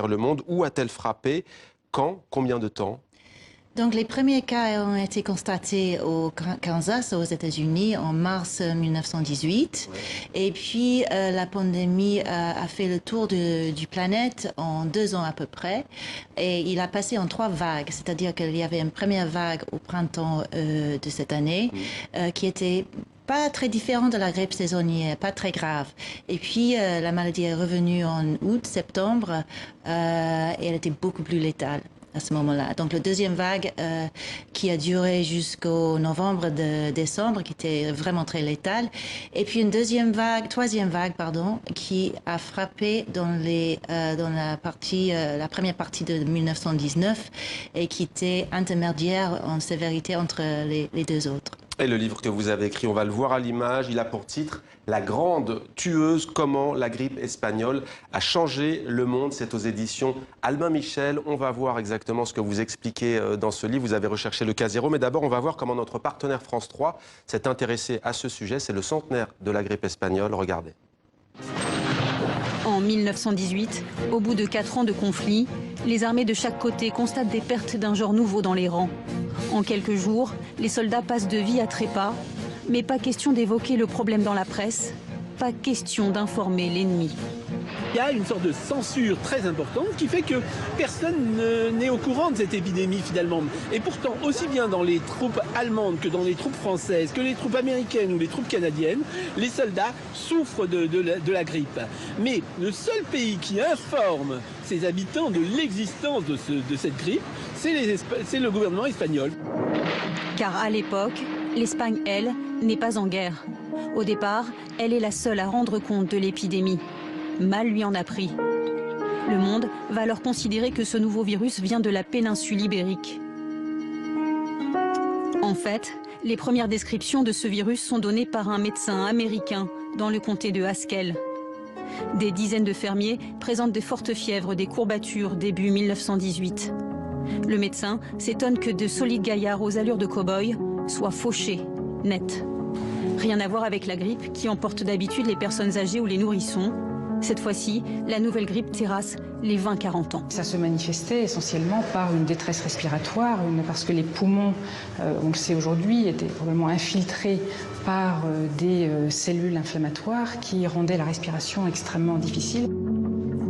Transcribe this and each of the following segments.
le monde. Où a-t-elle frappé? Quand? Combien de temps? Donc, les premiers cas ont été constatés au Kansas, aux États-Unis, en mars 1918. Ouais. Et puis, la pandémie a fait le tour du planète en 2 ans à peu près. Et il a passé en 3 vagues. C'est-à-dire qu'il y avait une première vague au printemps de cette année qui était pas très différent de la grippe saisonnière, pas très grave. Et puis, la maladie est revenue en août, septembre, et elle était beaucoup plus létale à ce moment-là. Donc, la deuxième vague qui a duré jusqu'au novembre, décembre, qui était vraiment très létale. Et puis une troisième vague, qui a frappé dans la première partie de 1919 et qui était intermédiaire en sévérité entre les deux autres. Et le livre que vous avez écrit, on va le voir à l'image, il a pour titre « La grande tueuse, comment la grippe espagnole a changé le monde ». C'est aux éditions Albin Michel. On va voir exactement ce que vous expliquez dans ce livre. Vous avez recherché le cas zéro, mais d'abord, on va voir comment notre partenaire France 3 s'est intéressé à ce sujet. C'est le centenaire de la grippe espagnole. Regardez. En 1918, au bout de 4 ans de conflit, les armées de chaque côté constatent des pertes d'un genre nouveau dans les rangs. En quelques jours, les soldats passent de vie à trépas, mais pas question d'évoquer le problème dans la presse, pas question d'informer l'ennemi. Il y a une sorte de censure très importante qui fait que personne n'est au courant de cette épidémie finalement. Et pourtant, aussi bien dans les troupes allemandes que dans les troupes françaises, que les troupes américaines ou les troupes canadiennes, les soldats souffrent de la grippe. Mais le seul pays qui informe ses habitants de l'existence de cette grippe, c'est le gouvernement espagnol. Car à l'époque, l'Espagne, elle, n'est pas en guerre. Au départ, elle est la seule à rendre compte de l'épidémie. Mal lui en a pris. Le monde va alors considérer que ce nouveau virus vient de la péninsule ibérique. En fait, les premières descriptions de ce virus sont données par un médecin américain dans le comté de Haskell. Des dizaines de fermiers présentent de fortes fièvres, des courbatures début 1918. Le médecin s'étonne que de solides gaillards aux allures de cow-boys soient fauchés, nets. Rien à voir avec la grippe qui emporte d'habitude les personnes âgées ou les nourrissons. Cette fois-ci, la nouvelle grippe terrasse les 20-40 ans. Ça se manifestait essentiellement par une détresse respiratoire, parce que les poumons, on le sait aujourd'hui, étaient probablement infiltrés par des cellules inflammatoires qui rendaient la respiration extrêmement difficile.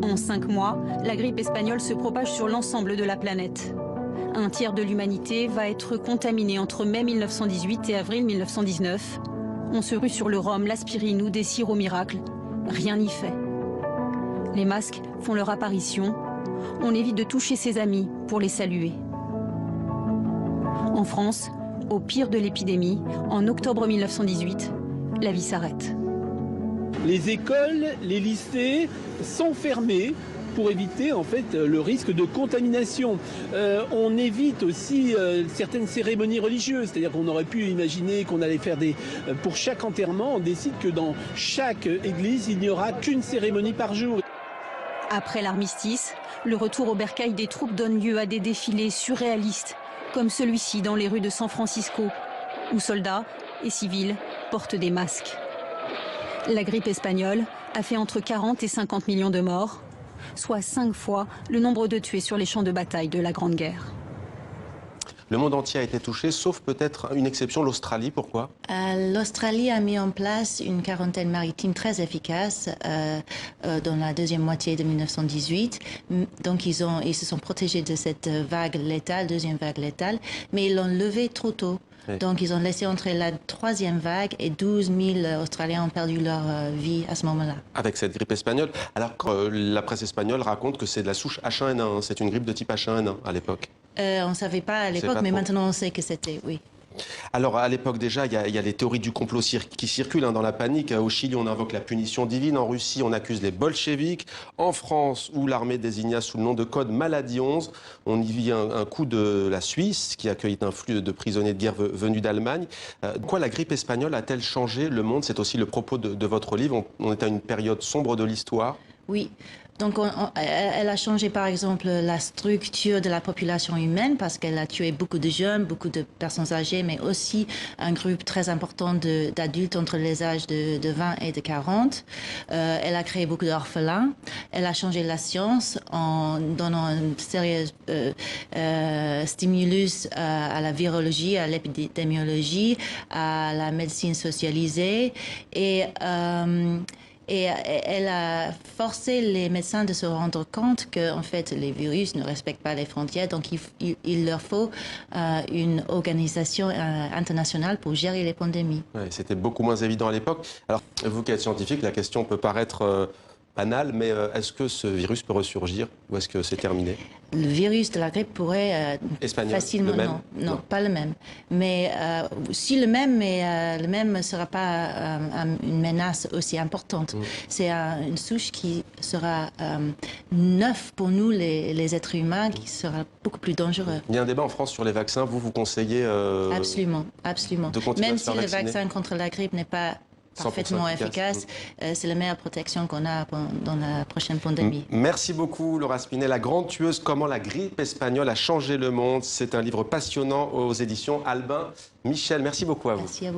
En 5 mois, la grippe espagnole se propage sur l'ensemble de la planète. Un tiers de l'humanité va être contaminé entre mai 1918 et avril 1919. On se rue sur le rhum, l'aspirine ou des sirops miracles. Rien n'y fait. Les masques font leur apparition. On évite de toucher ses amis pour les saluer. En France, au pire de l'épidémie, en octobre 1918, la vie s'arrête. Les écoles, les lycées sont fermés pour éviter en fait le risque de contamination. On évite aussi certaines cérémonies religieuses, c'est-à-dire qu'on aurait pu imaginer qu'on allait faire pour chaque enterrement, on décide que dans chaque église, il n'y aura qu'une cérémonie par jour. Après l'armistice, le retour au bercail des troupes donne lieu à des défilés surréalistes, comme celui-ci dans les rues de San Francisco, où soldats et civils portent des masques. La grippe espagnole a fait entre 40 et 50 millions de morts, soit 5 fois le nombre de tués sur les champs de bataille de la Grande Guerre. Le monde entier a été touché, sauf peut-être une exception, l'Australie. Pourquoi? L'Australie a mis en place une quarantaine maritime très efficace dans la deuxième moitié de 1918. Donc ils se sont protégés de cette vague létale, deuxième vague létale, mais ils l'ont levée trop tôt. Oui. Donc ils ont laissé entrer la troisième vague et 12 000 Australiens ont perdu leur vie à ce moment-là. Avec cette grippe espagnole. Alors la presse espagnole raconte que c'est de la souche H1N1, c'est une grippe de type H1N1 à l'époque. On ne savait pas à l'époque, mais maintenant on sait que c'était, oui. Alors à l'époque déjà, il y a les théories du complot qui circulent dans la panique. Au Chili, on invoque la punition divine. En Russie, on accuse les bolcheviks. En France, où l'armée désigna sous le nom de code Maladie 11, on y vit un coup de la Suisse, qui accueille un flux de prisonniers de guerre venus d'Allemagne. Quoi la grippe espagnole a-t-elle changé le monde? C'est aussi le propos de votre livre. On est à une période sombre de l'histoire. Oui. Donc, elle a changé, par exemple, la structure de la population humaine parce qu'elle a tué beaucoup de jeunes, beaucoup de personnes âgées, mais aussi un groupe très important d'adultes entre les âges de 20 et de 40. Elle a créé beaucoup d'orphelins. Elle a changé la science en donnant un sérieux stimulus à la virologie, à l'épidémiologie, à la médecine socialisée et elle a forcé les médecins de se rendre compte que, en fait, les virus ne respectent pas les frontières. Donc, il leur faut une organisation internationale pour gérer les pandémies. Ouais, c'était beaucoup moins évident à l'époque. Alors, vous qui êtes scientifique, la question peut paraître banale, mais est-ce que ce virus peut ressurgir ou est-ce que c'est terminé? Le virus de la grippe pourrait Espagnol, facilement... le même? Non, pas le même. Mais si le même, mais le même ne sera pas une menace aussi importante. C'est une souche qui sera neuve pour nous, les êtres humains, qui sera beaucoup plus dangereux. Il y a un débat en France sur les vaccins. Vous conseillez Absolument, absolument. de continuer Même à se si faire le vacciner. vaccin contre la grippe n'est pas 100% parfaitement efficace, c'est la meilleure protection qu'on a dans la prochaine pandémie. Merci beaucoup, Laura Spinet. La grande tueuse, comment la grippe espagnole a changé le monde. C'est un livre passionnant aux éditions Albin Michel. Merci beaucoup à vous. Merci à vous.